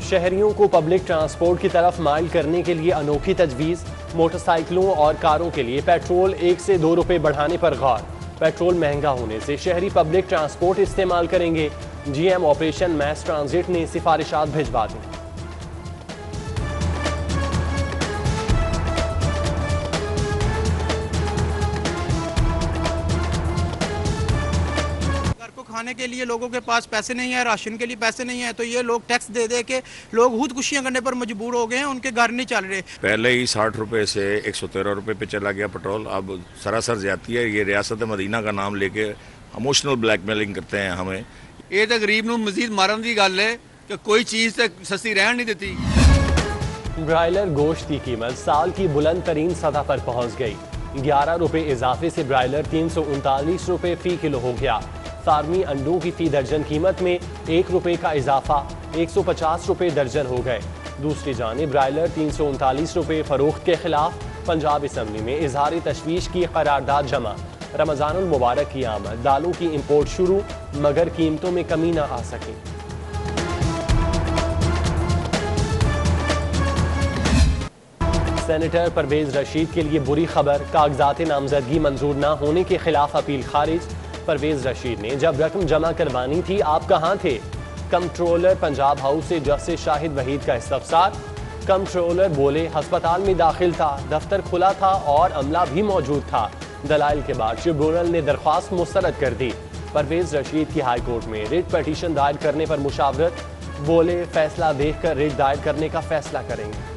शहरियों को public transport की तरफ माइल करने के लिए अनोखी तजवीज़। मोटरसाइकिलों और कारों के लिए पेट्रोल 1 से 2 रुपए बढ़ाने पर गौर। पेट्रोल महंगा होने से शहरी पब्लिक ट्रांसपोर्ट इस्तेमाल करेंगे। जीएम ऑपरेशन मैस ट्रांजिट ने सिफारिशात भिजवा दी। खाने के लिए लोगों के पास पैसे नहीं है, राशन के लिए पैसे नहीं है, तो ये लोग टैक्स दे दे के लोग खुदकुशियां करने पर मजबूर हो गए हैं, उनके घर नहीं चल रहे। पहले ही 60 रुपए से 113 रुपए पे चला गया पेट्रोल। अब सरासर ज्यादती है। ये रियासत मदीना का नाम लेके इमोशनल ब्लैकमेलिंग करते हैं हमें। ये तो गरीब नूं मजीद मारन दी गल है कि कोई चीज़ तो सस्ती रहन नहीं देती। ब्रायलर गोश्त की कीमत साल की बुलंद तरीन सतह पर पहुंच गई। 11 रुपए इजाफे से ब्रायलर 339 रुपए फी किलो हो गया। फार्मी अंडों की फी दर्जन कीमत में 1 रुपए का इजाफा 150 रुपए दर्जन हो गए। दूसरी जानिब ब्रायलर 339 रुपए फरोख्त के खिलाफ पंजाब असम्बली में इजहार तशवीश की करारदाद जमा। रमजानुल मुबारक की आमद, दालों की इंपोर्ट शुरू, मगर कीमतों में कमी न आ सकी। सेनेटर परवेज रशीद के लिए बुरी खबर। कागजात नामजदगी मंजूर न होने के खिलाफ अपील खारिज। परवेज रशीद ने जब रकम जमा करवानी थी आप कहां थे? कंट्रोलर पंजाब हाउस से जस्टिस शाहिद वहीद का इस्तफसार। कंट्रोलर बोले अस्पताल में दाखिल था, दफ्तर खुला था और अमला भी मौजूद था। दलाइल के बाद ट्रिब्यूनल ने दरख्वास्त मुस्तरद कर दी। परवेज रशीद की हाई कोर्ट में रिट पटिशन दायर करने पर मुशावरत। बोले फैसला देखकर रिट दायर करने का फैसला करेंगे।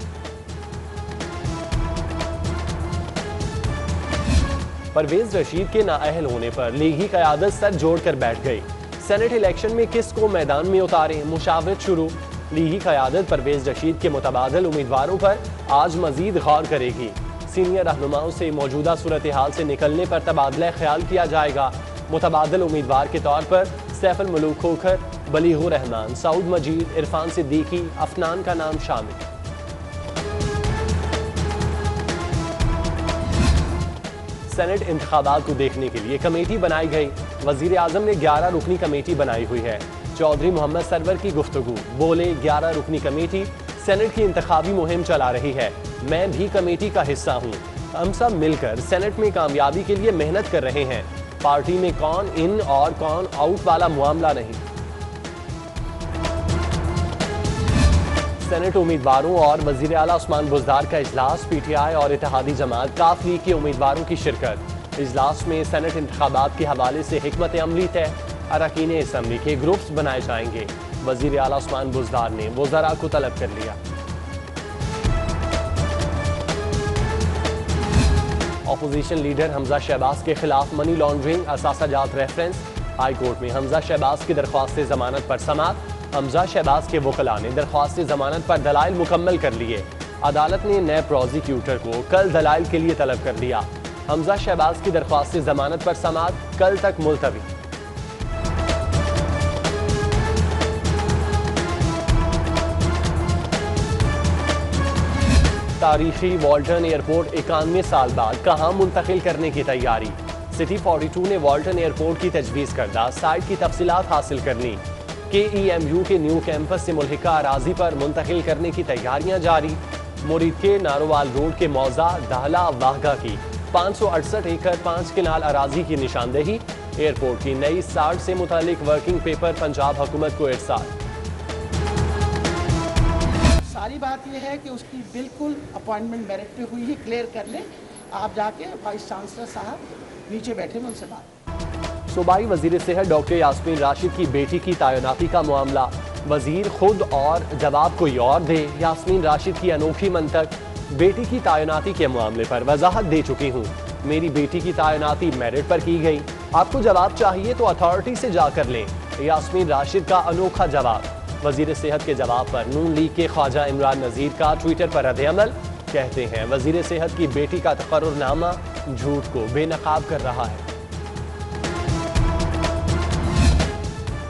परवेज रशीद के नाअहल होने पर लीगी क़यादत सर जोड़कर बैठ गई। सेनेट इलेक्शन में किसको मैदान में उतारें, मुशावरत शुरू। लीगी क़यादत परवेज रशीद के मुतबादल उम्मीदवारों पर आज मजीद गौर करेगी। सीनियर रहनुमाओं से मौजूदा सूरत हाल से निकलने पर तबादला ख्याल किया जाएगा। मुतबादल उम्मीदवार के तौर पर सैफुल मलूक खोखर, बलीगुर रहमान, सऊद मजीद, इरफान सिद्दीकी, अफनान का नाम शामिल। सेनेट इंतखाबात को देखने के लिए कमेटी बनाई गई। वजीर आजम ने 11 रुकनी कमेटी बनाई हुई है। चौधरी मोहम्मद सरवर की गुफ्तगू। बोले 11 रुकनी कमेटी सेनेट की इंतखाबी मुहिम चला रही है, मैं भी कमेटी का हिस्सा हूँ। हम सब मिलकर सेनेट में कामयाबी के लिए मेहनत कर रहे हैं। पार्टी में कौन इन और कौन आउट वाला मामला नहीं। सेनेट उम्मीदवारों और वजीर आला उस्मान बुज़दार का इजलास। पीटीआई और इत्तेहादी जमात काफ लीग के उम्मीदवारों की शिरकत। इजलास में सेनेट इंतखाबात के हवाले से हिकमत अमली तय। अरकान असम्बली के ग्रुप्स बनाए जाएंगे। वजीर आला उस्मान बुज़दार ने वज़रा को तलब कर लिया। अपोजिशन लीडर हमजा शहबाज के खिलाफ मनी लॉन्ड्रिंग असासाजात रेफरेंस। हाई कोर्ट में हमजा शहबाज की दरख्वास्त जमानत पर समाअत। हमजा शहबाज के वकला ने दरख्वास्त जमानत पर दलाइल मुकम्मल कर लिए। अदालत ने नए प्रोसिक्यूटर को कल दलाइल के लिए तलब कर दिया। हमजा शहबाज की दरख्वास्त जमानत पर समाअत कल तक मुलतवी। तारीखी वॉल्टन एयरपोर्ट 91 साल बाद कहां मुंतकिल करने की तैयारी। सिटी 42 ने वॉल्टन एयरपोर्ट की तजवीज़ करदा साइट की तफसीलात हासिल कर ली। KEMU के न्यू कैंपस से मुल्हिका अराजी पर मुंतकिल करने की तैयारियां जारी। मुरीद के नारोवाल रोड के मौजा दहला वाहगा की 568 एकड़ 5 किनाल अराजी की निशानदेही। एयरपोर्ट की नई सार्ट से मुतालिक वर्किंग पेपर पंजाब हुकूमत को इरसाल। सारी बात यह है कि उसकी बिल्कुल अपॉइंटमेंट मेरिट पे हुई है, क्लियर कर लें। आप जाके वाइस चांसलर साहब नीचे बैठे में उनसे बात। सूबाई वजीर सेहत डॉक्टर यास्मीन राशिद की बेटी की तैनाती का मामला। वजीर खुद और जवाब कोई और दे। यास्मीन राशिद की अनोखी मंतक। बेटी की तैनाती के मामले पर वजाहत दे चुकी हूँ। मेरी बेटी की तैनाती मेरिट पर की गई। आपको जवाब चाहिए तो अथॉरिटी से जाकर लें। यास्मीन राशिद का अनोखा जवाब। वजीर सेहत के जवाब पर नून लीग के ख्वाजा इमरान नज़ीर का ट्विटर पर रद्द-ए-अमल। कहते हैं वजीर सेहत की बेटी का तकर्रुरनामा झूठ को बेनकाब कर रहा है।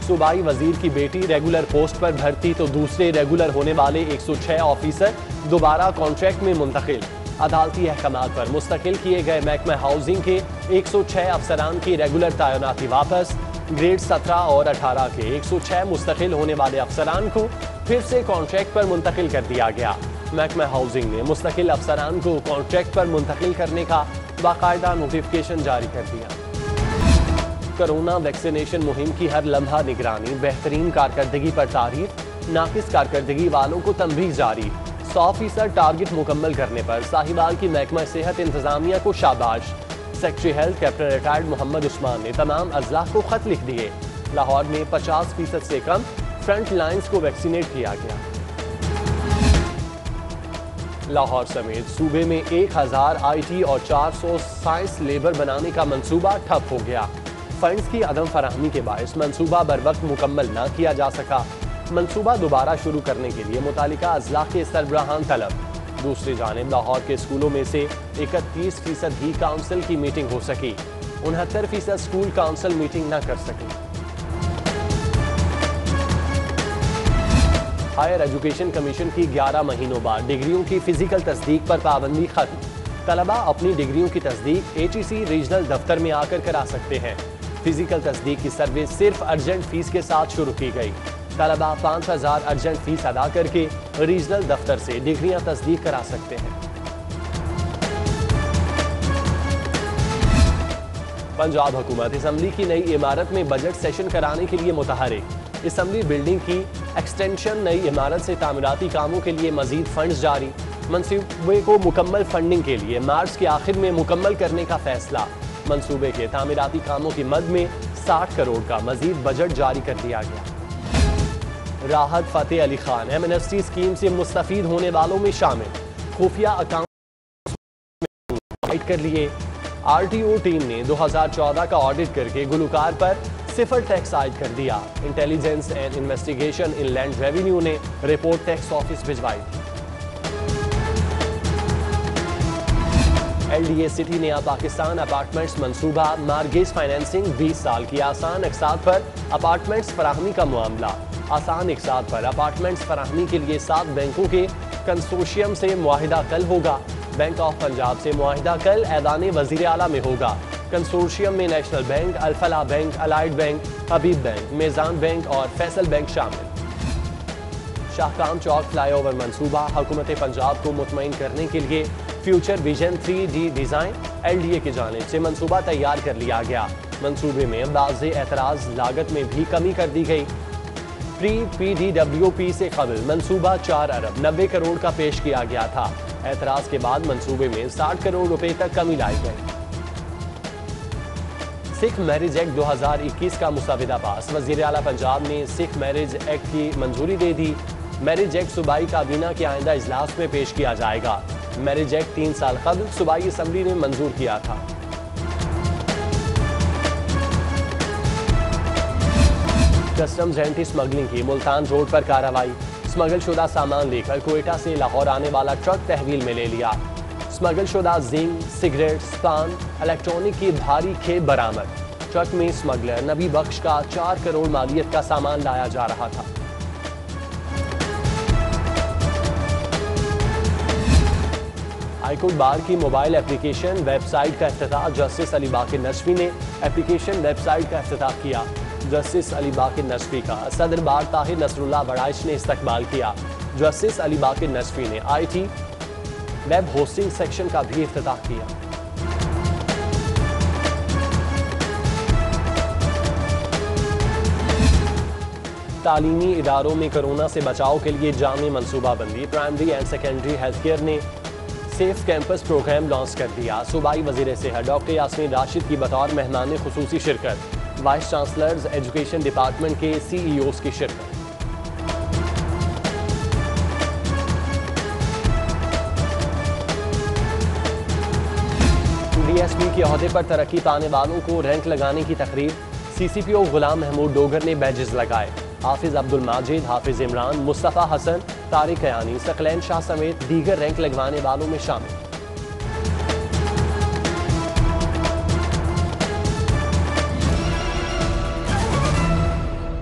सूबाई वजीर की बेटी रेगुलर पोस्ट पर भर्ती तो दूसरे रेगुलर होने वाले 106 ऑफिसर दोबारा कॉन्ट्रैक्ट में मुंतकिल। अदालती अहकामात पर मुस्तकिल किए गए महकमा हाउसिंग के 106 अफसरान की रेगुलर तैनाती वापस। ग्रेड 17 और 18 के 106 मुस्तकिल होने वाले अफसरान को फिर से कॉन्ट्रैक्ट पर मुंतकिल कर दिया गया। महकमा हाउसिंग ने मुस्तकिल अफसरान को कॉन्ट्रैक्ट पर मुंतकिल करने का बाकायदा नोटिफिकेशन जारी कर दिया। कोरोना वैक्सीनेशन मुहिम की हर लम्हा निगरानी, बेहतरीन कारकर्दगी पर तारीफ, नाकिस कारकर्दगी वालों को तंबीह जारी। 100% टारगेट मुकम्मल करने पर साहिवाल की महकमा सेहत इंतजामिया को शाबाश। Secretary health captain retired Mohammad Usman ने तमाम अजला को खत लिख दिए। लाहौर में 50% से कम फ्रंट लाइन्स को वैक्सीनेट किया गया। लाहौर समेत सूबे में 1000 IT और 400 साइंस लेबर बनाने का मंसूबा ठप हो गया। फंड्स की अदम फराहमी के बायस मंसूबा बर वक्त मुकम्मल न किया जा सका। मंसूबा दोबारा शुरू करने के लिए मुतालिका अजला के सरबराहान तलब। दूसरी जानिब लाहौर के स्कूलों में से 31% ही काउंसिल की मीटिंग हो सकी। 69% स्कूल काउंसिल मीटिंग न कर सके। हायर एजुकेशन कमीशन की 11 महीनों बाद डिग्रियों की फिजिकल तस्दीक पर पाबंदी खत्म। तलबा अपनी डिग्रियों की तस्दीक HEC रीजनल दफ्तर में आकर करा सकते हैं। फिजिकल तस्दीक की सर्विस सिर्फ अर्जेंट फीस के साथ शुरू की गई। तलबा 5000 अर्जेंट फीस अदा करके रीजनल दफ्तर से डिग्रियां तस्दीक करा सकते हैं। पंजाब हुकूमत असम्बली की नई इमारत में बजट सेशन कराने के लिए मुतहरिक। असम्बली बिल्डिंग की एक्सटेंशन नई इमारत से तामीराती कामों के लिए मजीद फंड्स जारी। मंसूबे को मुकम्मल फंडिंग के लिए मार्च के आखिर में मुकम्मल करने का फैसला। मंसूबे के तामीराती कामों की मद में 60 करोड़ का मजीद बजट जारी कर दिया गया। राहत फतेह अली खान एमनेस्टी स्कीम से मुस्तफीद होने वालों में शामिल। खुफिया अकाउंट कर लिए। RTO टीम ने 2014 का ऑडिट करके गुलकार पर 0 टैक्स आयद कर दिया। Intelligence and investigation inland revenue ने रिपोर्ट टैक्स ऑफिस भिजवाई थी। LDA सिटी ने पाकिस्तान अपार्टमेंट्स मंसूबा मार्गेज फाइनेंसिंग 20 साल की आसान अकसात पर अपार्टमेंट्स फराहमी का मामला। आसान अकसात पर अपार्टमेंट्स फराहमी के लिए 7 बैंकों के कंसोर्शियम से मुआहिदा कल होगा। बैंक ऑफ पंजाब से मुआहिदा कल ऐलान वज़ीर आला में होगा। कंसोर्शियम में national bank, Al Falah bank, allied bank, हबीब बैंक, मेज़ान बैंक और फैसल बैंक शामिल। शाहकाम चौक फ्लाईओवर मंसूबा हुकूमत पंजाब को मुतमईन करने के लिए future vision 3D design LDA की जानिब से मंसूबा तैयार कर लिया गया। मंसूबे में बाज़ एतराज़ लागत में भी कमी कर दी गई। PDWP से कबल मंसूबा 4 अरब 90 करोड़ का पेश किया गया था। एतराज़ के बाद मंसूबे में 60 करोड़ रुपए तक कमी लाई गई। सिख मैरिज एक्ट 2021 का मुसविदा पास। वज़ीर आला पंजाब ने सिख मैरिज एक्ट की मंजूरी दे दी। मैरिज एक्ट सूबाई काबीना के आइंदा इजलास में पेश किया जाएगा। मैरिज एक्ट 3 साल कबल सूबाई असम्बली ने मंजूर किया था। कस्टम्स एंटी स्मगलिंग की मुल्तान रोड पर कार्रवाई। स्मगल शुदा सामान लेकर कोयटा से लाहौर आने वाला ट्रक तहवील में ले लिया। स्मगल शुदा जिंक, सिगरेट, पान, इलेक्ट्रॉनिक की भारी खेप बरामद। ट्रक में स्मगलर नबी बख्श का 4 करोड़ मालियत का सामान लाया जा रहा था। हाईकोर्ट बार की मोबाइल एप्लीकेशन वेबसाइट का इफ्तिताह। जस्टिस अली बाकर नशवी ने एप्लीकेशन वेबसाइट का इफ्तिताह किया। जस्टिस अली बाकर नशवी का सदर बार ताहिर नसरुल्लाह बड़ाइश ने इस्तकबाल किया। जस्टिस अली बाकर नशवी ने IT वेब होस्टिंग सेक्शन का भी इफ्तिताह किया। तालीमी इदारों में कोरोना से बचाव के लिए जामी मनसूबाबंदी। Primary and secondary health care ने सेफ कैंपस प्रोग्राम लॉन्च कर दिया। सूबाई वज़ीर सेहत डॉक्टर यास्मीन राशिद की बतौर मेहमान खुसूसी शिरकत। वाइस चांसलर्स एजुकेशन डिपार्टमेंट के CEOs की शिरकत। DSP के ओहदे पर तरक्की पाने वालों को रैंक लगाने की तकरीर। CCPO गुलाम महमूद डोगर ने बैजेस लगाए। हाफिज अब्दुल माजिद, हाफिज इमरान, मुस्तफ़ा हसन, तारिक कयानी, सकलैन शाह समेत दीगर रैंक लगवाने वालों में शामिल।